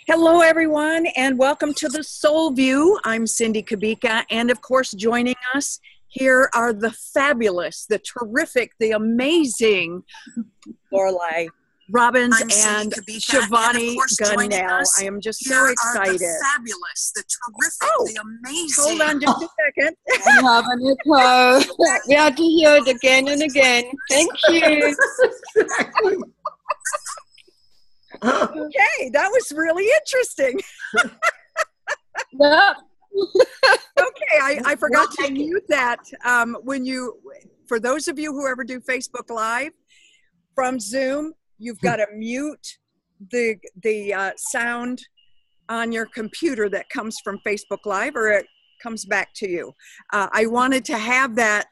Hello, everyone, and welcome to the Soul View. I'm Cindy Kabika, and of course, joining us here are the fabulous, the terrific, the amazing Lorelai Robbins and Shivani Gunnell. I am just so excited. The fabulous, the terrific, the amazing. Hold on just a second. We have to hear it again and again. Thank you. Okay, that was really interesting. Yep. Okay, I forgot to mute that. For those of you who ever do Facebook Live from Zoom, you've got to mute the sound on your computer that comes from Facebook Live, or it comes back to you. I wanted to have that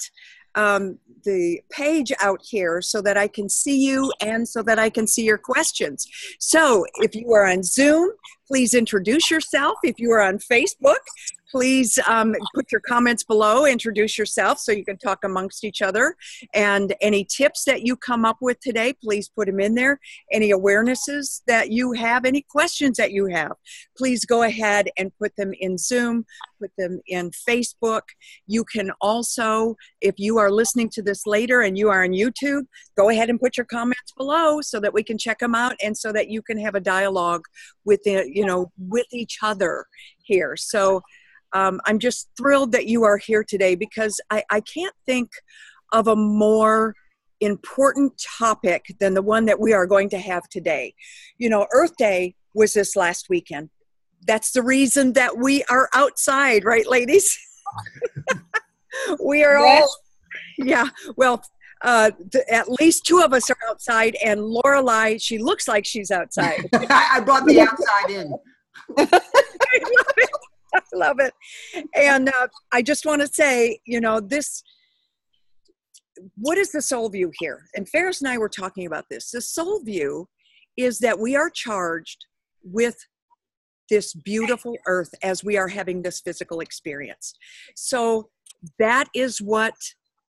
the page out here so that I can see you and so that I can see your questions. So if you are on Zoom, please introduce yourself. If you are on Facebook, please put your comments below, introduce yourself so you can talk amongst each other. And any tips that you come up with today, please put them in there. Any awarenesses that you have, any questions that you have, please go ahead and put them in Zoom, put them in Facebook. You can also, if you are listening to this later and you are on YouTube, go ahead and put your comments below so that we can check them out and so that you can have a dialogue with with each other here. So I'm just thrilled that you are here today because I can't think of a more important topic than the one that we are going to have today. You know, Earth Day was this last weekend. That's the reason that we are outside, right, ladies? We are all, yeah, well, at least two of us are outside, and Lorelai, she looks like she's outside. I brought the outside in. I love it. And I just want to say, what is the soul view here? And Ferris and I were talking about this. The soul view is that we are charged with this beautiful earth as we are having this physical experience. So that is what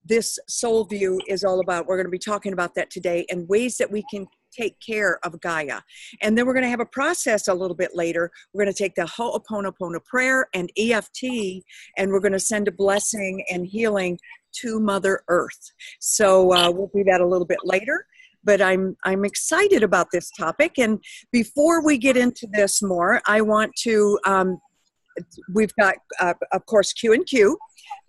this soul view is all about. We're going to be talking about that today and ways that we can take care of Gaia. And then we're going to have a process a little bit later. We're going to take the Ho'oponopono prayer and EFT, and we're going to send a blessing and healing to Mother Earth. So we'll do that a little bit later. But I'm excited about this topic. And before we get into this more, I want to, we've got, of course, Q&Q.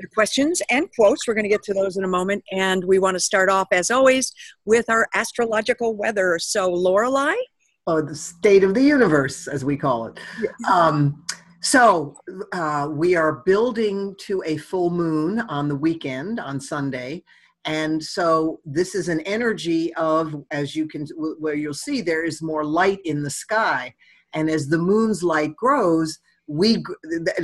The questions and quotes. We're going to get to those in a moment. And we want to start off, as always, with our astrological weather. So, Lorelai? Oh, the state of the universe, as we call it. We are building to a full moon on the weekend, on Sunday. And so this is an energy of, as you can, where you'll see there is more light in the sky. And as the moon's light grows, in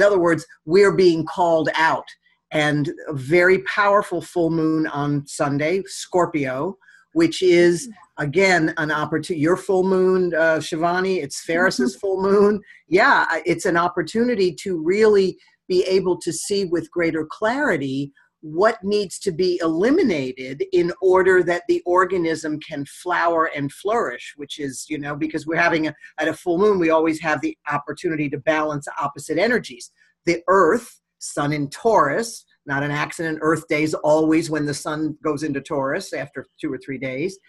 other words, we're being called out. And a very powerful full moon on Sunday, Scorpio, which is, again, an opportunity. Your full moon, Shivani, it's Ferris's full moon. Yeah, it's an opportunity to really be able to see with greater clarity what needs to be eliminated in order that the organism can flower and flourish, which is, because we're having at a full moon, we always have the opportunity to balance opposite energies. The earth, sun in Taurus, not an accident. Earth Day is always when the sun goes into Taurus after 2 or 3 days,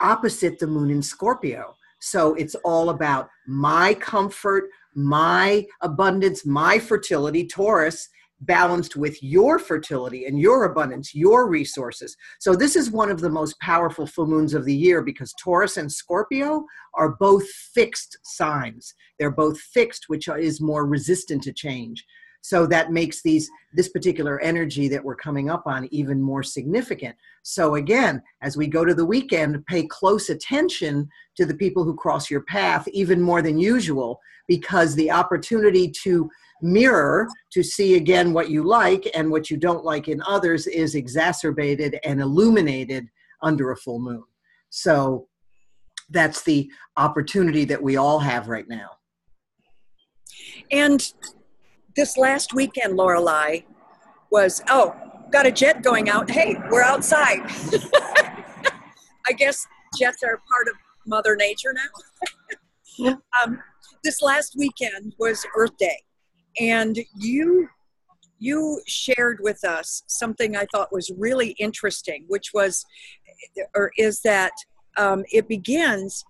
opposite the moon in Scorpio. So it's all about my comfort, my abundance, my fertility, Taurus, balanced with your fertility and your abundance, your resources. So this is one of the most powerful full moons of the year because Taurus and Scorpio are both fixed signs. They're both fixed, which is more resistant to change. So that makes this particular energy that we're coming up on even more significant. So again, as we go to the weekend, pay close attention to the people who cross your path even more than usual, because the opportunity to mirror, to see again what you like and what you don't like in others is exacerbated and illuminated under a full moon. So that's the opportunity that we all have right now. And this last weekend, Lorelai, was, got a jet going out. Hey, we're outside. I guess jets are part of Mother Nature now. this last weekend was Earth Day, and you shared with us something I thought was really interesting, which was, or is that it begins,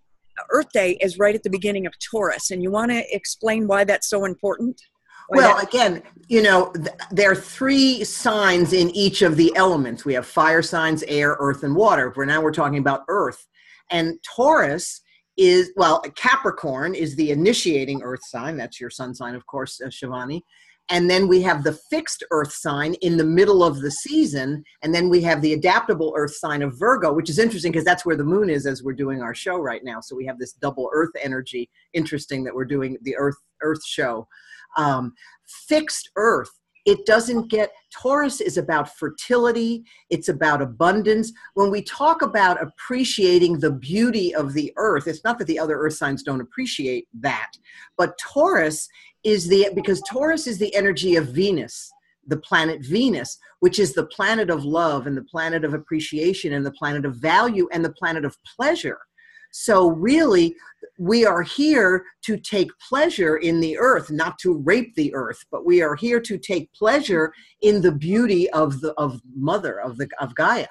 Earth Day is right at the beginning of Taurus, and you want to explain why that's so important? Well, again, you know, there are 3 signs in each of the elements. We have fire signs, air, earth, and water. Now we're talking about earth. And Taurus is, well, Capricorn is the initiating earth sign. That's your sun sign, of course, Shivani. And then we have the fixed earth sign in the middle of the season. And then we have the adaptable earth sign of Virgo, which is interesting because that's where the moon is as we're doing our show right now. So we have this double earth energy. Interesting that we're doing the earth show. Fixed earth, it doesn't get, Taurus is about fertility, it's about abundance. When we talk about appreciating the beauty of the earth, it's not that the other earth signs don't appreciate that, but Taurus is because Taurus is the energy of Venus, the planet Venus, which is the planet of love and the planet of appreciation and the planet of value and the planet of pleasure. So really, we are here to take pleasure in the earth, not to rape the earth, but we are here to take pleasure in the beauty of Mother, of Gaia.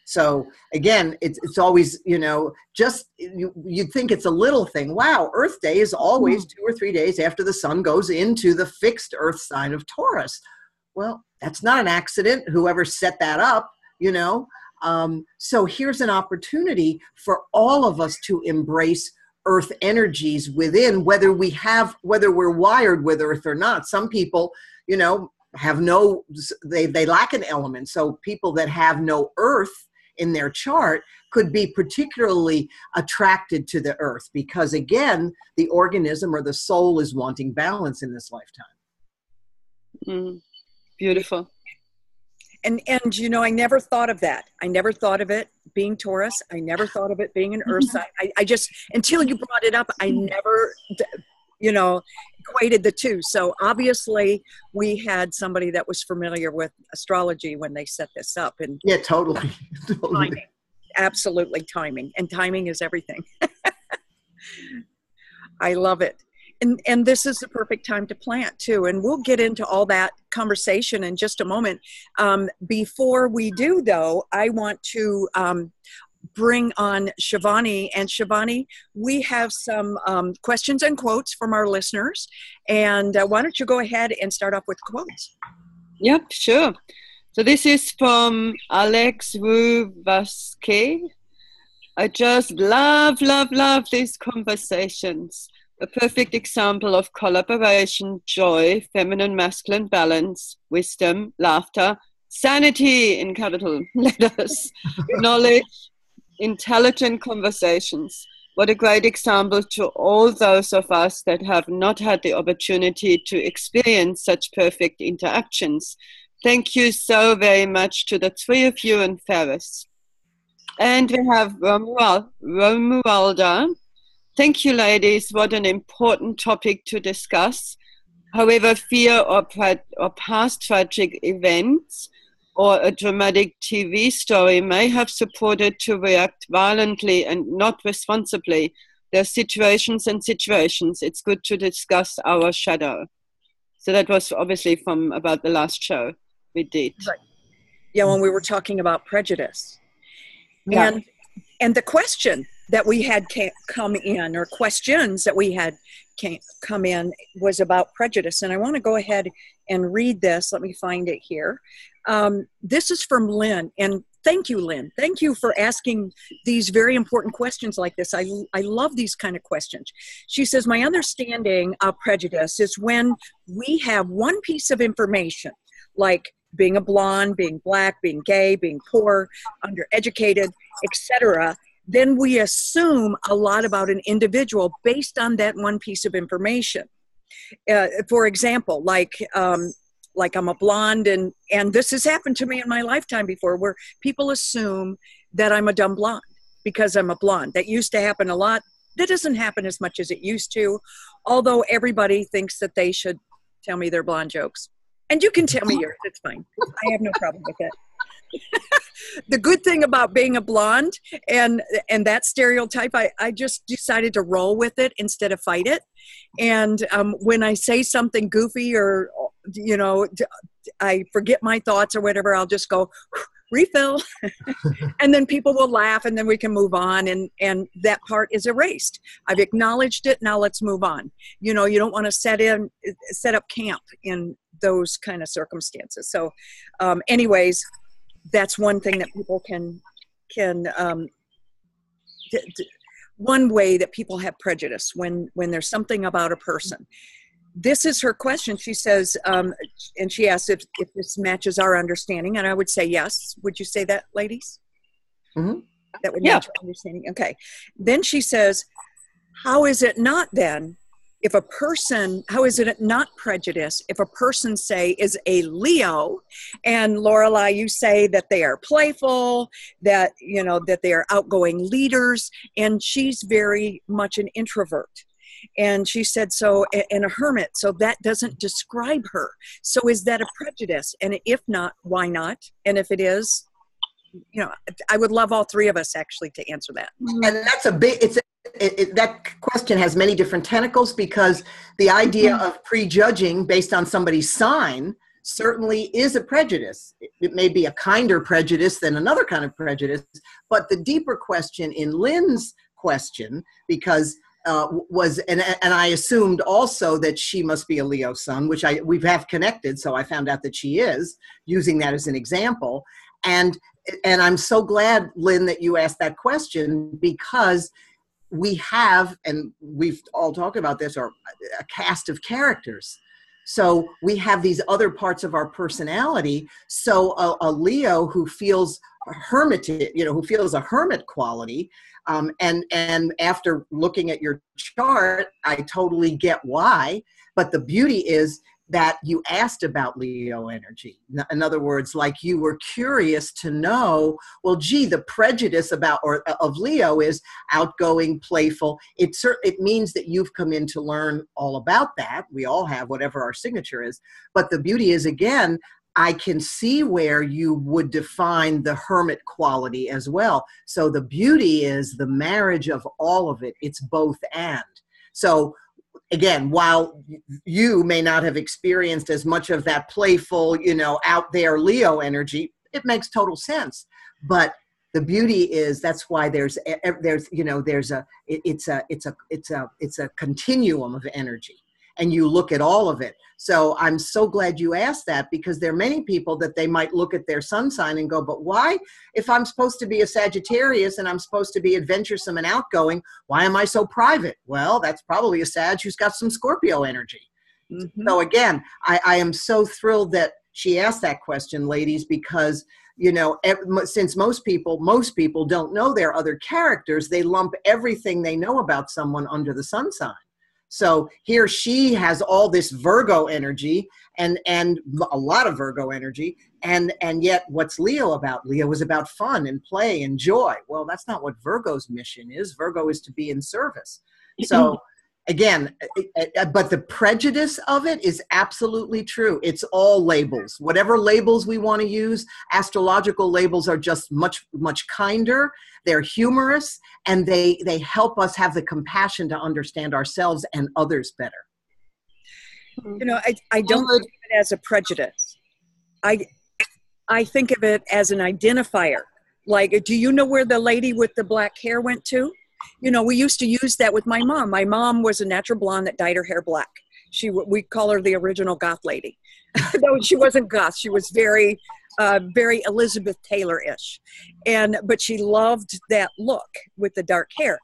So again, it's always, you know, just you'd think it's a little thing. Wow, Earth Day is always 2 or 3 days after the sun goes into the fixed earth sign of Taurus. Well, that's not an accident. Whoever set that up, you know. So here's an opportunity for all of us to embrace earth energies within, whether we're wired with earth or not. Some people, you know, they lack an element. So people that have no earth in their chart could be particularly attracted to the earth because, again, the organism or the soul is wanting balance in this lifetime. Beautiful. And you know, I never thought of that. I never thought of it being Taurus. I never thought of it being an earth sign. I just, until you brought it up, I never, you know, equated the two. So obviously we had somebody that was familiar with astrology when they set this up. And yeah, totally. Timing. Absolutely timing. And timing is everything. I love it. And this is the perfect time to plant too. And we'll get into all that conversation in just a moment. Before we do though, I want to bring on Shivani. And Shivani, we have some questions and quotes from our listeners. And why don't you go ahead and start off with quotes? Yep, sure. So this is from Alex Wu Vasquez. I just love these conversations. A perfect example of collaboration, joy, feminine, masculine balance, wisdom, laughter, sanity in capital letters, knowledge, intelligent conversations. What a great example to all those of us that have not had the opportunity to experience such perfect interactions. Thank you so very much to the 3 of you and Ferris. And we have Romualda. Thank you, ladies. What an important topic to discuss. However, fear or past tragic events or a dramatic TV story may have supported to react violently and not responsibly. There are situations and situations. It's good to discuss our shadow. So that was obviously from about the last show we did. Right. Yeah, when we were talking about prejudice. Yeah. And the question that we had come in, or questions that we had come in, was about prejudice. And I want to go ahead and read this. Let me find it here. This is from Lynn. And thank you, Lynn. Thank you for asking these very important questions like this. I love these kind of questions. She says, my understanding of prejudice is when we have one piece of information, like being a blonde, being black, being gay, being poor, undereducated, etc., then we assume a lot about an individual based on that one piece of information. For example, like I'm a blonde, and this has happened to me in my lifetime before, where people assume that I'm a dumb blonde because I'm a blonde. That used to happen a lot. That doesn't happen as much as it used to, although everybody thinks that they should tell me their blonde jokes. And you can tell me yours, it's fine. I have no problem with it. The good thing about being a blonde and that stereotype, I just decided to roll with it instead of fight it. And when I say something goofy or, you know, I forget my thoughts or whatever, I'll just go, refill. And then people will laugh and then we can move on. And that part is erased. I've acknowledged it. Now let's move on. You know, you don't want to set up camp in those kind of circumstances. So anyways, that's one thing that people can one way that people have prejudice when there's something about a person. This is her question. She says, and she asks if this matches our understanding, and I would say yes. Would you say that, ladies? Mm-hmm. That would match our understanding. Okay. Then she says, how is it not then if a person, how is it not prejudice if a person, say, is a Leo, and Lorelai, you say that they are playful, that, you know, that they are outgoing leaders, and she's very much an introvert. And she said, so, and a hermit, so that doesn't describe her. So is that a prejudice? And if not, why not? And if it is, you know, I would love all three of us actually to answer that. And that's a big, that question has many different tentacles, because the idea of prejudging based on somebody's sign certainly is a prejudice. It may be a kinder prejudice than another kind of prejudice, but the deeper question in Lynn's question, because and I assumed also that she must be a Leo sun, which we have connected, so I found out that she is, using that as an example. And I'm so glad, Lynn, that you asked that question, because we have, and we've all talked about this, or a cast of characters. So we have these other parts of our personality. So a Leo who feels hermited, you know, who feels a hermit quality, and after looking at your chart, I totally get why. But the beauty is that you asked about Leo energy. In other words, like you were curious to know, well, gee, the prejudice of Leo is outgoing, playful. It means that you've come in to learn all about that. We all have, whatever our signature is. But the beauty is, again, I can see where you would define the hermit quality as well. So the beauty is the marriage of all of it. It's both and. So again, while you may not have experienced as much of that playful, you know, out there Leo energy, it makes total sense. But the beauty is that's why there's you know, it's a continuum of energy, and you look at all of it. So I'm so glad you asked that, because there are many people that they might look at their sun sign and go, but why, if I'm supposed to be a Sagittarius and I'm supposed to be adventuresome and outgoing, why am I so private? Well, that's probably a Sag who's got some Scorpio energy. Mm-hmm. So again, I am so thrilled that she asked that question, ladies, because, you know, since most people don't know their other characters, they lump everything they know about someone under the sun sign. So here she has all this Virgo energy and a lot of Virgo energy. And yet what's Leo about? Leo is about fun and play and joy. Well, that's not what Virgo's mission is. Virgo is to be in service. So again, but the prejudice of it is absolutely true. It's all labels. Whatever labels we want to use, astrological labels are just much, much kinder. They're humorous, and they help us have the compassion to understand ourselves and others better. You know, I don't think of it as a prejudice. I think of it as an identifier. Like, do you know where the lady with the black hair went to? You know, we used to use that with my mom. My mom was a natural blonde that dyed her hair black. We call her the original goth lady. No, she wasn't goth. She was very Elizabeth Taylor-ish. But she loved that look with the dark hair.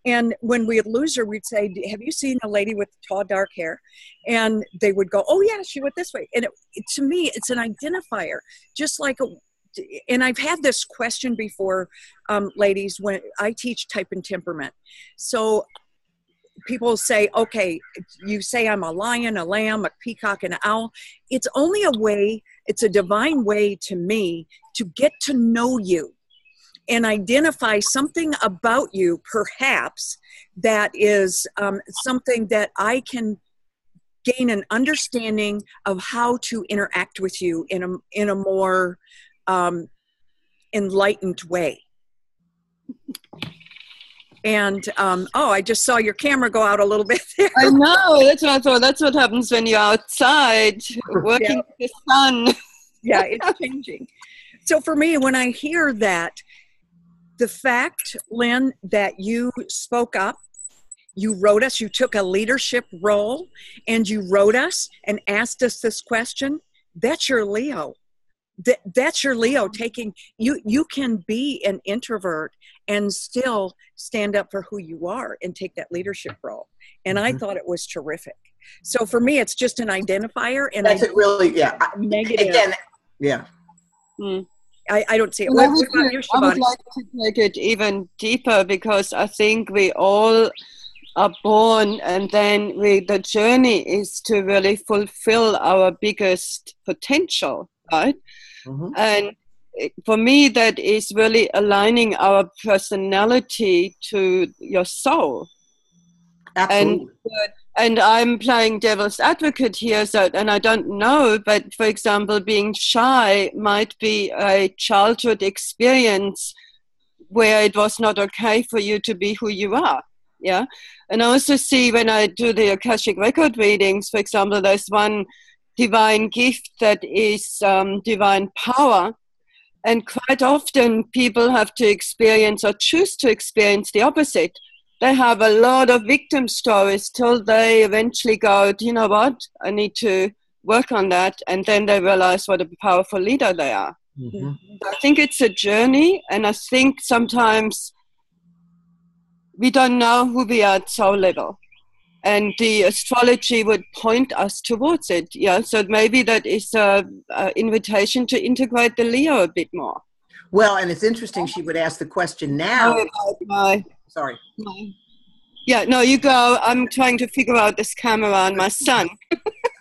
And when we'd lose her, we'd say, have you seen a lady with tall, dark hair? And they would go, oh yeah, she went this way. And to me, it's an identifier, just like and I've had this question before, ladies, when I teach type and temperament. So people say, okay, you say I'm a lion, a lamb, a peacock, and an owl. It's only a way, it's a divine way to me to get to know you and identify something about you, perhaps, that is something that I can gain an understanding of how to interact with you in a more enlightened way. And, I just saw your camera go out a little bit there. I know, that's what I thought. That's what happens when you're outside working with the sun. Yeah, it's changing. So for me, when I hear that, the fact, Lynn, that you spoke up, you wrote us, you took a leadership role, and you wrote us and asked us this question, that's your Leo. That's your Leo taking, you can be an introvert and still stand up for who you are and take that leadership role. And I thought it was terrific. So for me, it's just an identifier. And that's it really, yeah. Negative. Again, yeah. I don't see it. Well, What about you, Shivani? I would like to take it even deeper, because I think we all are born, and then the journey is to really fulfill our biggest potential, right? And for me, that is really aligning our personality to your soul. Absolutely. And I'm playing devil's advocate here, and I don't know, but for example, being shy might be a childhood experience where it was not okay for you to be who you are. Yeah. And I also see when I do the Akashic record readings, for example, there's one divine gift that is divine power. And quite often people have to experience or choose to experience the opposite. They have a lot of victim stories till they eventually go, you know what, I need to work on that. And then they realize what a powerful leader they are. I think it's a journey. And I think sometimes we don't know who we are at soul level. And the astrology would point us towards it. Yeah, so maybe that is an invitation to integrate the Leo a bit more. Well, and it's interesting she would ask the question now. Sorry. Yeah, no, you go. I'm trying to figure out this camera on my son.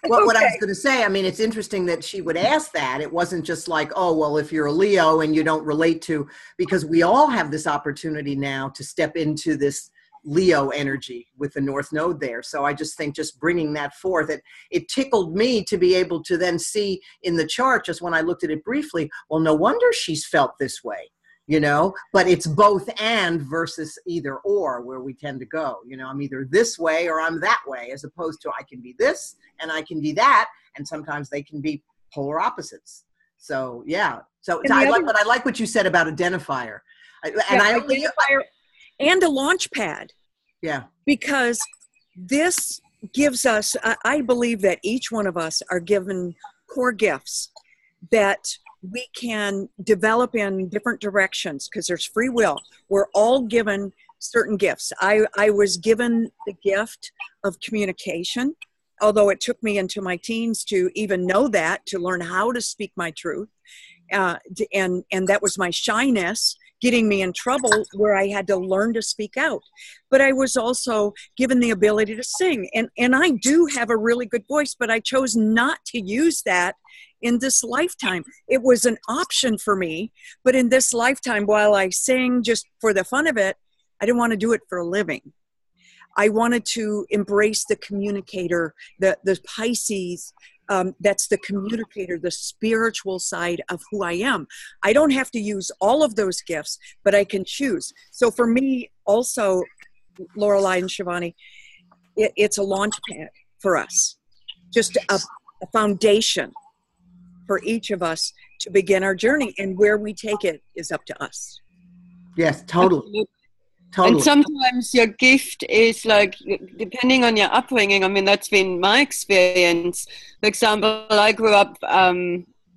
Well, what I was going to say, I mean, it's interesting that she would ask that. It wasn't just like, oh, well, if you're a Leo and you don't relate to, because we all have this opportunity now to step into this Leo energy with the North Node there. So I just think just bringing that forth, it tickled me to be able to then see in the chart, just when I looked at it briefly, well, no wonder she's felt this way, you know, but it's both and versus either or where we tend to go, you know, I'm either this way or I'm that way, as opposed to I can be this and I can be that. And sometimes they can be polar opposites. So, yeah. So I like what you said about identifier. And a launch pad. Yeah. Because this gives us, I believe that each one of us are given core gifts that we can develop in different directions because there's free will. We're all given certain gifts. I was given the gift of communication, although it took me into my teens to even know that, to learn how to speak my truth. And that was my shyness getting me in trouble, where I had to learn to speak out. But I was also given the ability to sing. And I do have a really good voice, but I chose not to use that in this lifetime. It was an option for me, but in this lifetime, while I sing just for the fun of it, I didn't want to do it for a living. I wanted to embrace the communicator, the Pisces, that's the communicator, the spiritual side of who I am. I don't have to use all of those gifts, but I can choose. So for me also, Lorelai and Shivani, it's a launch pad for us, just a foundation for each of us to begin our journey, and where we take it is up to us. Yes, totally. Totally. And sometimes your gift is like, depending on your upbringing, I mean, that's been my experience. For example, I grew up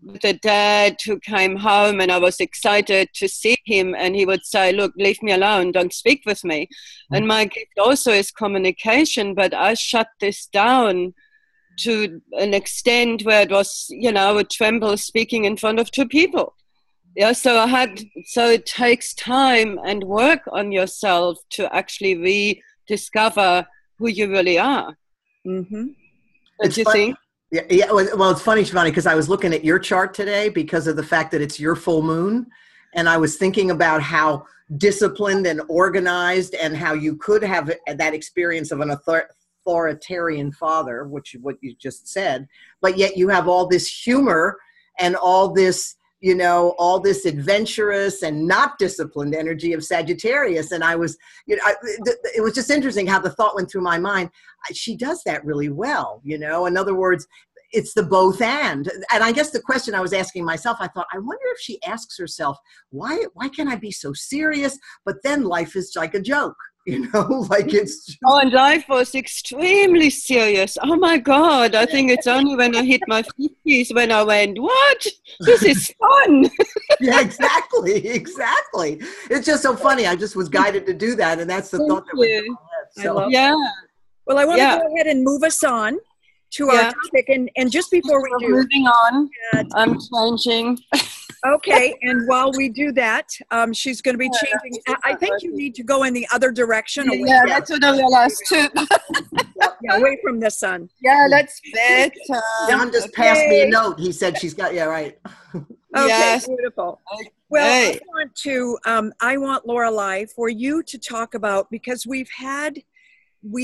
with a dad who came home and I was excited to see him, and he would say, look, leave me alone, don't speak with me. Mm-hmm. And my gift also is communication, but I shut this down to an extent where it was, you know, I would tremble speaking in front of two people. Yeah, so it takes time and work on yourself to actually rediscover who you really are. Mm-hmm. Don't you think? Yeah. Well, it's funny, Shivani, because I was looking at your chart today because of the fact that it's your full moon, and I was thinking about how disciplined and organized, and how you could have that experience of an authoritarian father, which what you just said, but yet you have all this humor and all this you know, all this adventurous and not disciplined energy of Sagittarius. And I was, you know, it was just interesting how the thought went through my mind. She does that really well, you know. In other words, it's the both and. And I guess the question I was asking myself, I thought, I wonder if she asks herself, why can I be so serious? But then life is like a joke, you know, like it's just... Oh, and life was extremely serious. Oh my God, I think it's only when I hit my 50s when I went, what? This is fun. Yeah, exactly. It's just so funny. I just was guided to do that, and that's the thought that went through my head. So, yeah. Well, I want to go ahead and move us on to our topic, and just before we do, moving on, I'm changing. Okay, and while we do that, she's going to be changing. I think you need to go in the other direction. Yeah, that's what I realized too. Yeah, away from the sun. Yeah, that's better. John just passed me a note. He said she's got, right. Okay, yes. Beautiful. Well, I want Lorelai for you to talk about, because we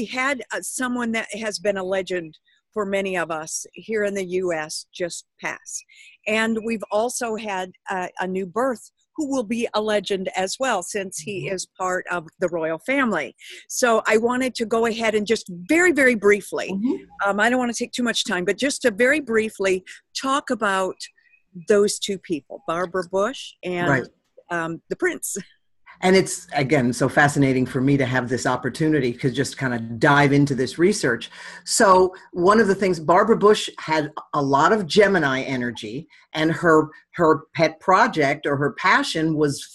had someone that has been a legend for many of us here in the U.S. just pass. And we've also had a new birth who will be a legend as well, since he is part of the royal family. So I wanted to go ahead and just very, very briefly, I don't want to take too much time, but just to very briefly talk about those two people, Barbara Bush and the prince. And it's, again, so fascinating for me to have this opportunity to just kind of dive into this research. So one of the things, Barbara Bush had a lot of Gemini energy, and her pet project or her passion was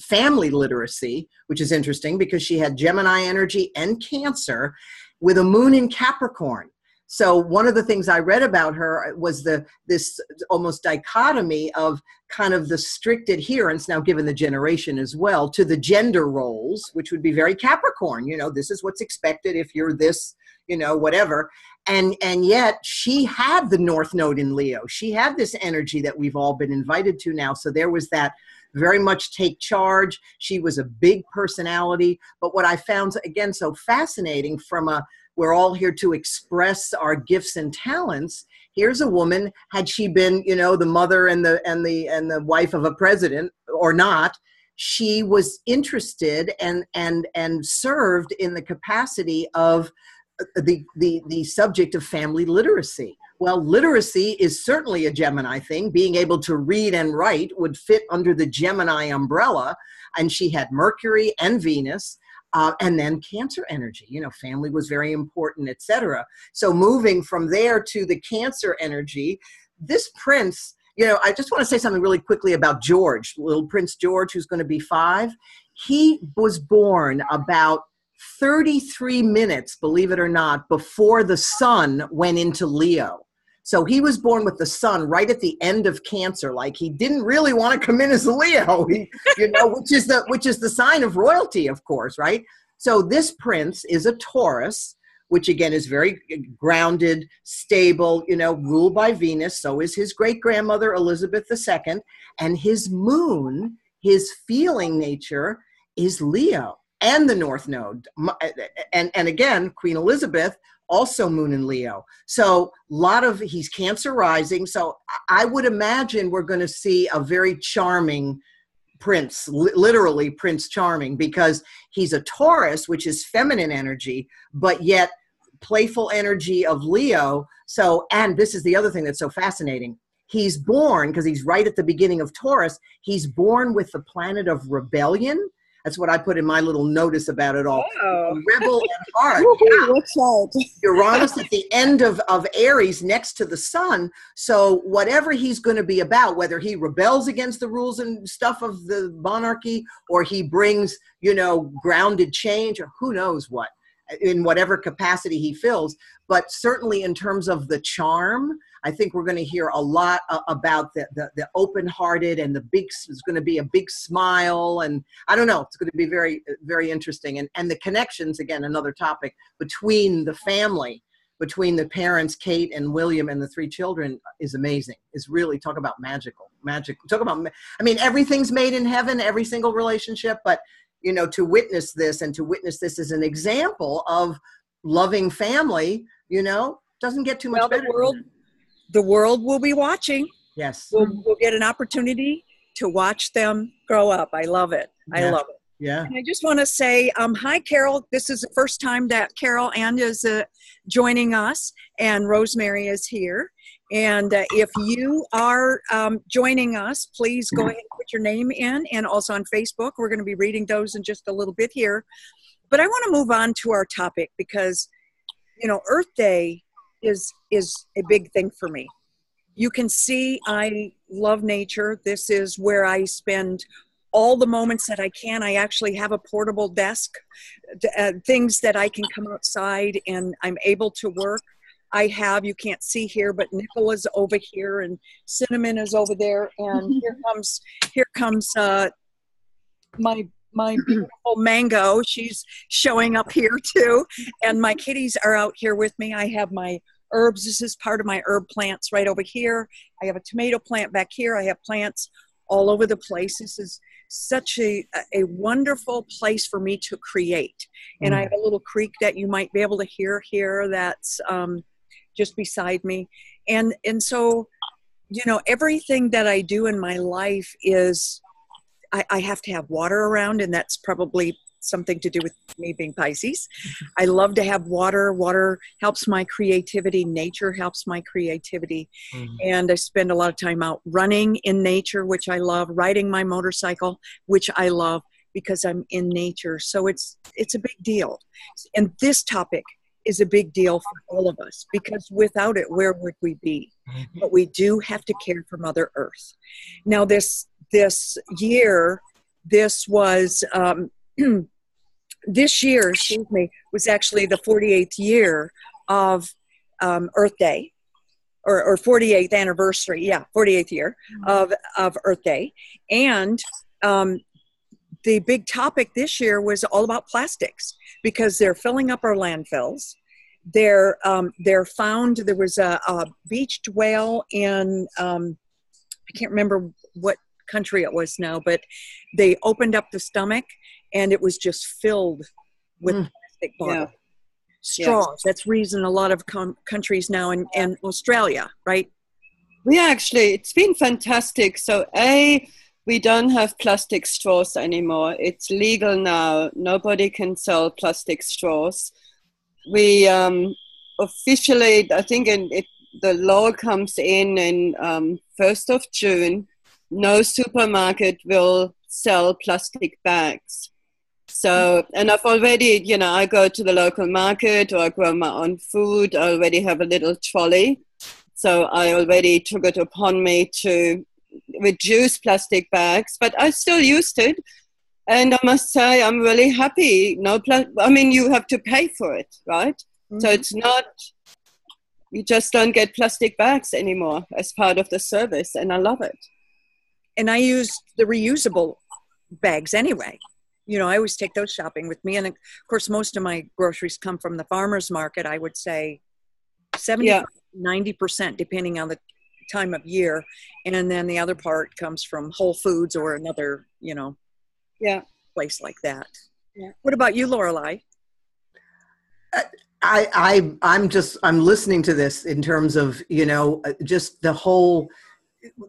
family literacy, which is interesting because she had Gemini energy and Cancer with a moon in Capricorn. So one of the things I read about her was this almost dichotomy of kind of the strict adherence, now given the generation as well, to the gender roles, which would be very Capricorn. You know, this is what's expected if you're this, you know, whatever. And yet she had the North Node in Leo. She had this energy that we've all been invited to now. So there was that very much take charge. She was a big personality. But what I found, again, so fascinating we're all here to express our gifts and talents. Here's a woman, had she been, you know, the mother and the wife of a president or not, she was interested and served in the capacity of the subject of family literacy. Well, literacy is certainly a Gemini thing. Being able to read and write would fit under the Gemini umbrella. And she had Mercury and Venus. And then Cancer energy, you know, family was very important, etc. So moving from there to the Cancer energy, this prince, you know, I just want to say something really quickly about George, little Prince George, who's going to be 5. He was born about 33 minutes, believe it or not, before the sun went into Leo. So he was born with the sun right at the end of Cancer. Like, he didn't really want to come in as a Leo, you know, which is the sign of royalty, of course, right? So this prince is a Taurus, which again is very grounded, stable, you know, ruled by Venus. So is his great-grandmother, Elizabeth II. And his moon, his feeling nature, is Leo and the North Node. And again, Queen Elizabeth, also moon in Leo. So he's Cancer rising. So I would imagine we're going to see a very charming prince, literally Prince Charming, because he's a Taurus, which is feminine energy, but yet playful energy of Leo. So, and this is the other thing that's so fascinating. He's born, because he's right at the beginning of Taurus, he's born with the planet of rebellion. That's what I put in my little notice about it all. Oh. Rebel at heart. Yeah. Uranus at the end of Aries next to the sun. So whatever he's going to be about, whether he rebels against the rules and stuff of the monarchy, or he brings, you know, grounded change, or who knows what, in whatever capacity he fills. But certainly in terms of the charm, I think we're going to hear a lot about the open-hearted, and there's going to be a big smile, and I don't know, it's going to be very, very interesting. And the connections, again, another topic, between the family, between the parents, Kate and William, and the 3 children is amazing. Is really, talk about magical. Talk about, I mean, everything's made in heaven, every single relationship, but, you know, to witness this as an example of loving family, you know, doesn't get too much better. The world will be watching. Yes. we'll get an opportunity to watch them grow up. I love it. I love it. Yeah. And I just want to say, hi, Carol. This is the first time that Carol Ann is joining us, and Rosemary is here. And if you are joining us, please go ahead and put your name in, and also on Facebook. We're going to be reading those in just a little bit here. But I want to move on to our topic because, you know, Earth Day is a big thing for me. You can see I love nature. This is where I spend all the moments that I can. I actually have a portable desk, things that I can come outside and I'm able to work. I have, you can't see here, but Nickel is over here and Cinnamon is over there. And here comes my beautiful Mango. She's showing up here too. And my kitties are out here with me. I have my herbs. This is part of my herb plants right over here. I have a tomato plant back here. I have plants all over the place. This is such a wonderful place for me to create. And I have a little creek that you might be able to hear here that's just beside me. And so, you know, everything that I do in my life is, I have to have water around, and that's probably something to do with me being Pisces. I love to have water. Water helps my creativity. Nature helps my creativity. And I spend a lot of time out running in nature, which I love, riding my motorcycle, which I love because I'm in nature. So it's a big deal. And this topic is a big deal for all of us because without it, where would we be? But we do have to care for Mother Earth. Now this year, this was, this year, excuse me, was actually the 48th year of Earth Day, or 48th anniversary, 48th year of Earth Day. And the big topic this year was all about plastics because they're filling up our landfills. They're found, there was a beached whale in, I can't remember what country it was now, but they opened up the stomach and it was just filled with plastic bottles. Straws. That's reason a lot of countries now in Australia, right? It's been fantastic. So we don't have plastic straws anymore. It's legal now. Nobody can sell plastic straws. We officially, I think the law comes in 1st of June. No supermarket will sell plastic bags. So, and I've already, you know, I go to the local market or I grow my own food. I already have a little trolley. So I already took it upon me to reduce plastic bags, but I still used it. And I must say, I'm really happy. I mean, you have to pay for it, right? So it's not, you just don't get plastic bags anymore as part of the service. And I love it. And I use the reusable bags anyway. You know, I always take those shopping with me. And of course, most of my groceries come from the farmer's market. I would say 90%, depending on the time of year. And then the other part comes from Whole Foods or another, you know, place like that. Yeah. What about you, Lorelai? I'm listening to this in terms of, you know, just the whole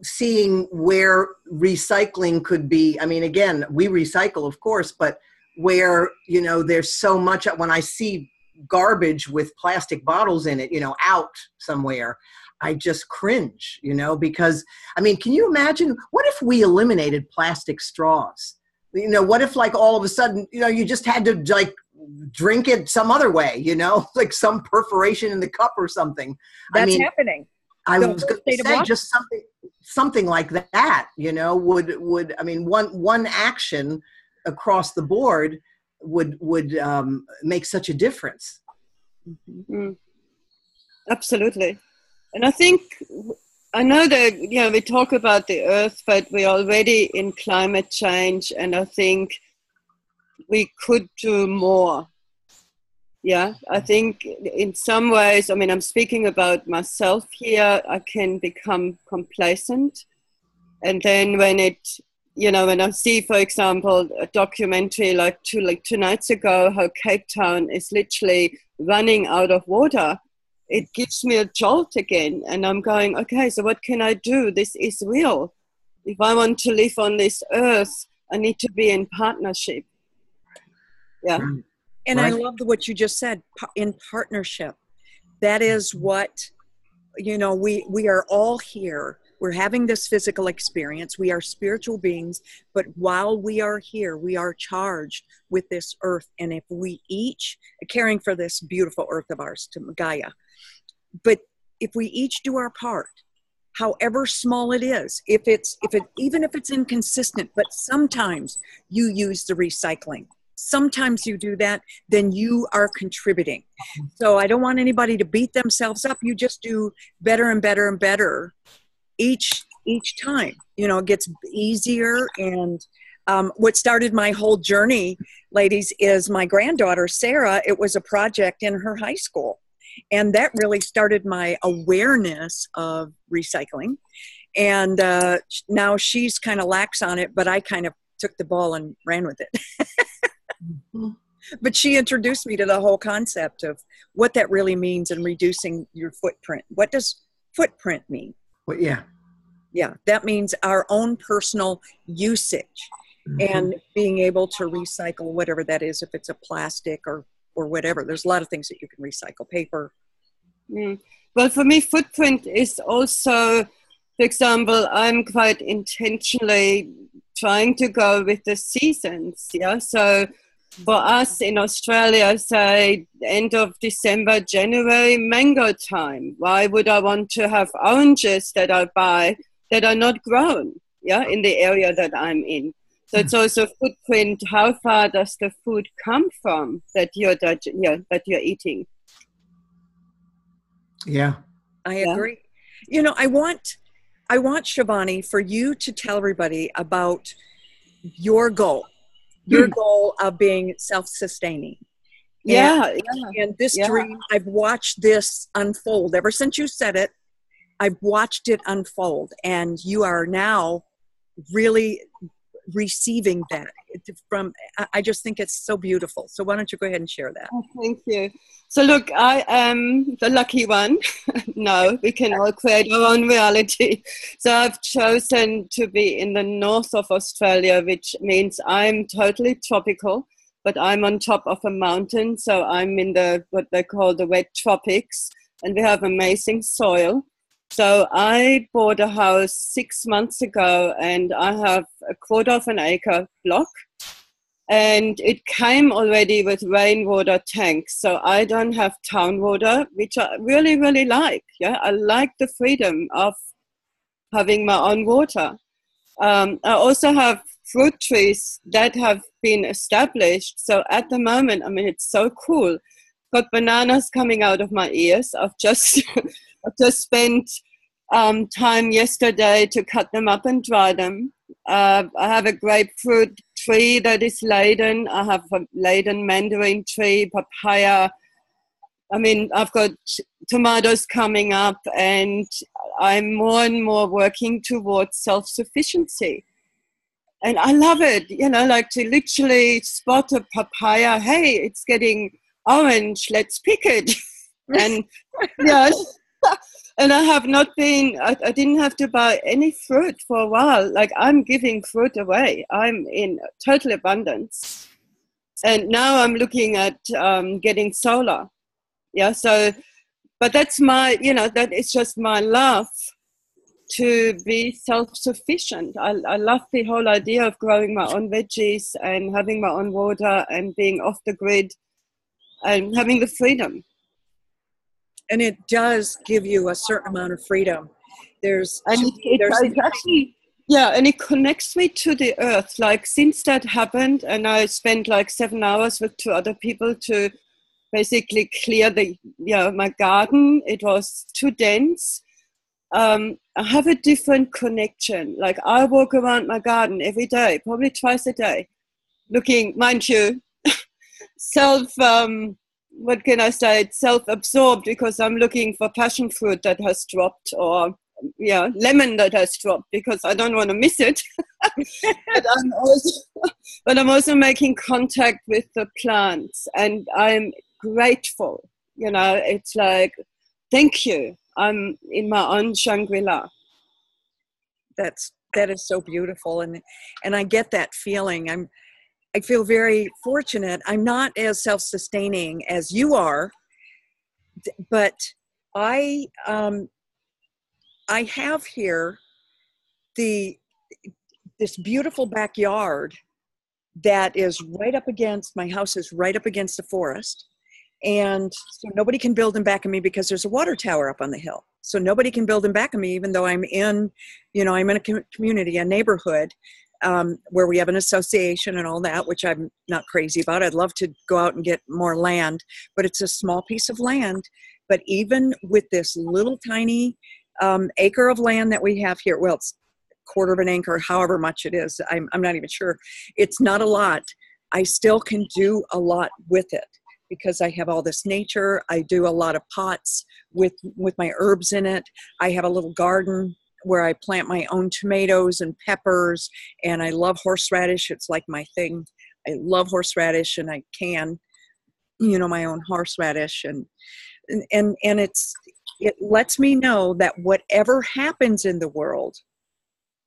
seeing where recycling could be. I mean, again, we recycle, of course, but where, you know, there's so much, when I see garbage with plastic bottles in it, you know, out somewhere, I just cringe, you know, because, I mean, can you imagine, what if we eliminated plastic straws? You know, what if like all of a sudden, you know, you just had to like drink it some other way, you know, like some perforation in the cup or something. That's happening. I was going to say just something like that, you know, would I mean, one action across the board would make such a difference. Mm-hmm. Absolutely. And I know that, you know, we talk about the earth, but we're already in climate change, and I think we could do more. Yeah, I think in some ways, I mean, I'm speaking about myself here, I can become complacent. And then when I see, for example, a documentary like 2 nights ago, how Cape Town is literally running out of water. it gives me a jolt again. And I'm going, okay, so what can I do? This is real. If I want to live on this earth, I need to be in partnership. Yeah. And I love what you just said, in partnership. That is what, we are all here. We're having this physical experience. We are spiritual beings, but while we are here, we are charged with this earth. And if we each, caring for this beautiful earth of ours, to Gaia, but if we each do our part, however small it is, even if it's inconsistent, but sometimes you use the recycling, sometimes you do that, then you are contributing. So I don't want anybody to beat themselves up. You just do better and better and better each time. It gets easier. And what started my whole journey, ladies, is my granddaughter, Sarah. It was a project in her high school. And that really started my awareness of recycling. And now she's kind of lax on it, but I kind of took the ball and ran with it. But she introduced me to the whole concept of what that really means and reducing your footprint. What does footprint mean? Well, yeah. Yeah, that means our own personal usage and being able to recycle whatever that is, if it's a plastic or whatever. There's a lot of things that you can recycle, paper. Well, for me, footprint is also, for example, I'm quite intentionally trying to go with the seasons. Yeah, so for us in Australia, say end of December, January, mango time. Why would I want to have oranges that I buy that are not grown, in the area that I'm in? So it's also footprint. How far does the food come from that you're eating? Yeah, I agree. I want Shivani for you to tell everybody about your goal of being self-sustaining. And this dream, I've watched this unfold ever since you said it. I've watched it unfold, and you are now really receiving that from, I just think it's so beautiful. So why don't you go ahead and share that? Oh, thank you. So look, I am the lucky one. No, we can all create our own reality. So I've chosen to be in the north of Australia, which means I'm totally tropical, but I'm on top of a mountain. So I'm in what they call the wet tropics, and we have amazing soil. So I bought a house 6 months ago, and I have a 1/4 acre block, and it came already with rainwater tanks. So I don't have town water, which I really, really like. Yeah, I like the freedom of having my own water. I also have fruit trees that have been established. So at the moment, it's so cool. Got bananas coming out of my ears. I've just spent time yesterday to cut them up and dry them. I have a grapefruit tree that is laden. I have a laden mandarin tree, papaya. I've got tomatoes coming up, and I'm more and more working towards self-sufficiency. And I love it, like to literally spot a papaya. Hey, it's getting orange. Let's pick it. And and I have not been, I didn't have to buy any fruit for a while. Like, I'm giving fruit away. I'm in total abundance. And now I'm looking at getting solar. Yeah, so, but that's that is just my love to be self-sufficient. I love the whole idea of growing my own veggies and having my own water and being off the grid and having the freedom. And it does give you a certain amount of freedom. And it connects me to the earth. Like, since that happened, and I spent like 7 hours with 2 other people to basically clear my garden. It was too dense. I have a different connection. Like, I walk around my garden every day, probably twice a day, looking, mind you, what can I say? It's self-absorbed, because I'm looking for passion fruit that has dropped, or lemon that has dropped, because I don't want to miss it. but I'm also making contact with the plants, and I'm grateful. It's like thank you. I'm in my own Shangri-La. That is so beautiful, and I get that feeling. I feel very fortunate. I'm not as self-sustaining as you are, but I have here this beautiful backyard that is right up against, my house is right up against the forest. And so nobody can build in back of me because there's a water tower up on the hill. So nobody can build in back of me, even though I'm in a community, a neighborhood, where we have an association and all that, which I'm not crazy about. I'd love to go out and get more land, but it's a small piece of land. But even with this little tiny acre of land that we have here, well, it's quarter of an acre, however much it is, I'm not even sure. It's not a lot. I still can do a lot with it because I have all this nature. I do a lot of pots with my herbs in it. I have a little garden where I plant my own tomatoes and peppers, and I love horseradish. It's like my thing. I love horseradish, and I can, my own horseradish, and it lets me know that whatever happens in the world,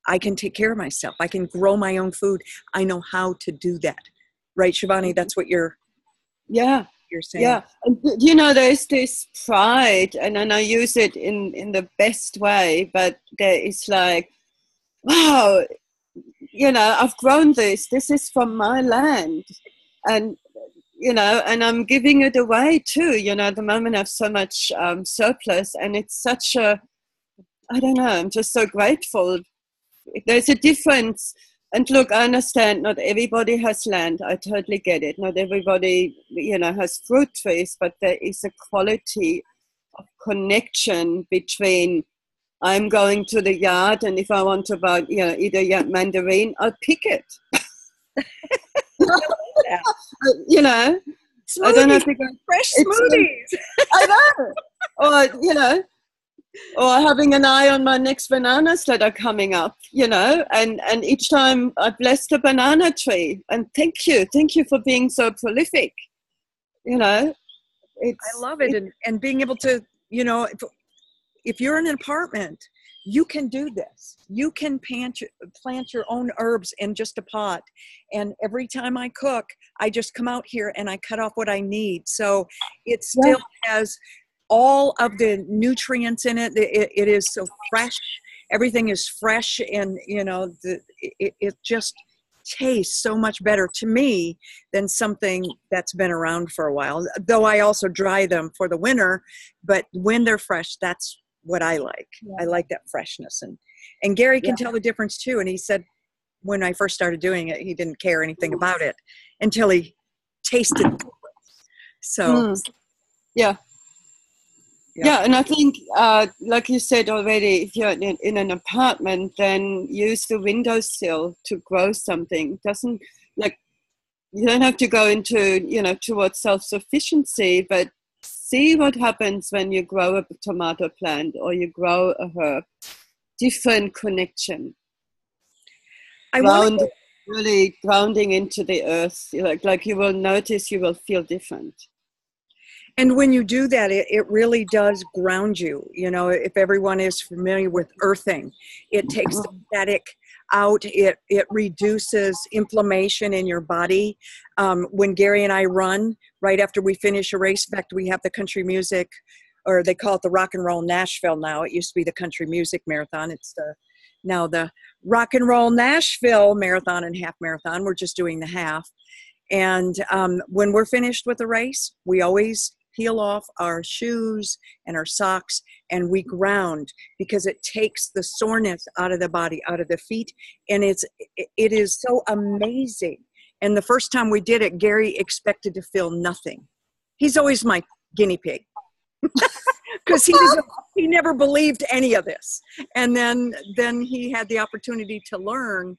I can take care of myself. I can grow my own food. I know how to do that. Right, Shivani? That's what you're saying. Yeah. And, there's this pride, and I use it in the best way, but there is like, wow, I've grown this. This is from my land. And, and I'm giving it away too. At the moment I have so much surplus, and it's such I don't know, I'm just so grateful. There's a difference. And look, I understand not everybody has land. I totally get it. Not everybody, has fruit trees, but there is a quality of connection between I'm going to the yard, and if I want to buy, eat a mandarin, I'll pick it. Smoothies, I don't have to go. Fresh smoothies. I know. Or having an eye on my next bananas that are coming up, and each time I bless the banana tree. And thank you for being so prolific. I love it. And being able to, if you're in an apartment, you can do this. You can plant your own herbs in just a pot. And every time I cook, I just come out here and I cut off what I need. So it still has all of the nutrients in it. It is so fresh. Everything is fresh, and it just tastes so much better to me than something that's been around for a while. Though I also dry them for the winter, but when they're fresh, that's what I like. Yeah. I like that freshness, and Gary can tell the difference too. And he said when I first started doing it, he didn't care anything about it until he tasted it. So Yeah, and I think, like you said already, if you're in an apartment, then use the windowsill to grow something. You don't have to go into, towards self-sufficiency, but see what happens when you grow a tomato plant or you grow a herb. Different connection. Really grounding into the earth. Like you will notice, you will feel different. And when you do that, it really does ground you. If everyone is familiar with earthing, it takes the static out. It reduces inflammation in your body. When Gary and I run, right after we finish a race, in fact, we have the country music, or they call it the Rock and Roll Nashville now. It used to be the Country Music Marathon. It's now the Rock and Roll Nashville Marathon and Half Marathon. We're just doing the half. And when we're finished with the race, we always peel off our shoes and our socks, and we ground, because it takes the soreness out of the body, out of the feet. And it is so amazing. And the first time we did it, Gary expected to feel nothing. He's always my guinea pig because he never believed any of this. And then he had the opportunity to learn,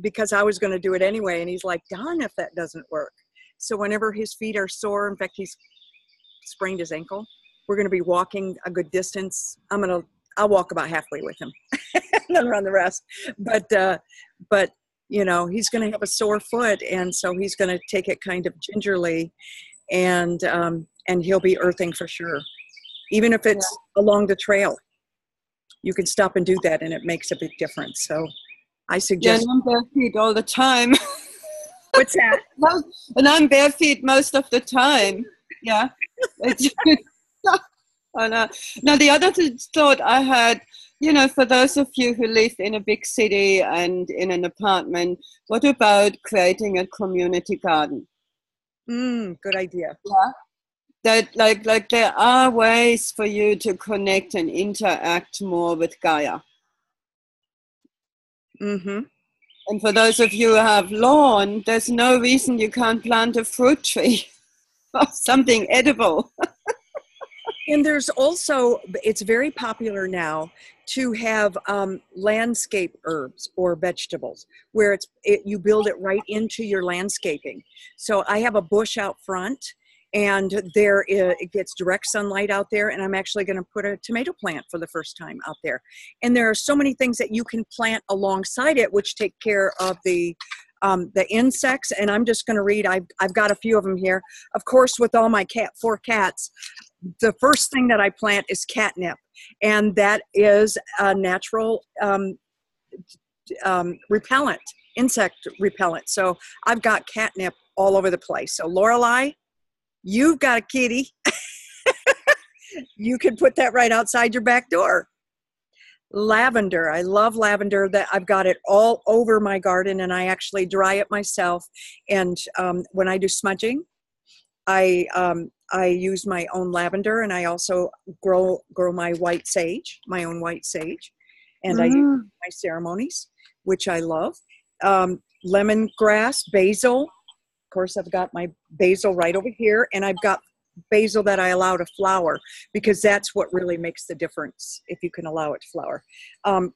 because I was going to do it anyway. And he's like, darn if that doesn't work. So whenever his feet are sore, in fact, he's sprained his ankle, we're going to be walking a good distance. I'll walk about halfway with him and then run the rest. But he's going to have a sore foot. And so he's going to take it kind of gingerly, and he'll be earthing for sure. even if it's along the trail. You can stop and do that, and it makes a big difference. So I suggest. Yeah, and I'm bare feet all the time. What's that? And I'm bare feet most of the time. Yeah. Oh, no. Now, the other thought I had, for those of you who live in a big city and in an apartment, what about creating a community garden? Good idea. Yeah. That like there are ways for you to connect and interact more with Gaia. Mm-hmm. And for those of you who have lawn, there's no reason you can't plant a fruit tree or something edible. And there's also, it's very popular now to have landscape herbs or vegetables where you build it right into your landscaping. So I have a bush out front, and it gets direct sunlight out there, and I'm actually going to put a tomato plant for the first time out there. And there are so many things that you can plant alongside it which take care of the insects. And I'm just going to read, I've got a few of them here. Of course, with all my 4 cats, the first thing that I plant is catnip, and that is a natural repellent, insect repellent. So I've got catnip all over the place. So Lorelai, you've got a kitty. You can put that right outside your back door. Lavender, I love lavender. That I've got it all over my garden, and I actually dry it myself. And when I do smudging, I use my own lavender, and I also grow my white sage, my own white sage, and I use my ceremonies, which I love. Lemongrass, basil. Of course, I've got my basil right over here, and I've got basil that I allow to flower, because that's what really makes the difference, if you can allow it to flower.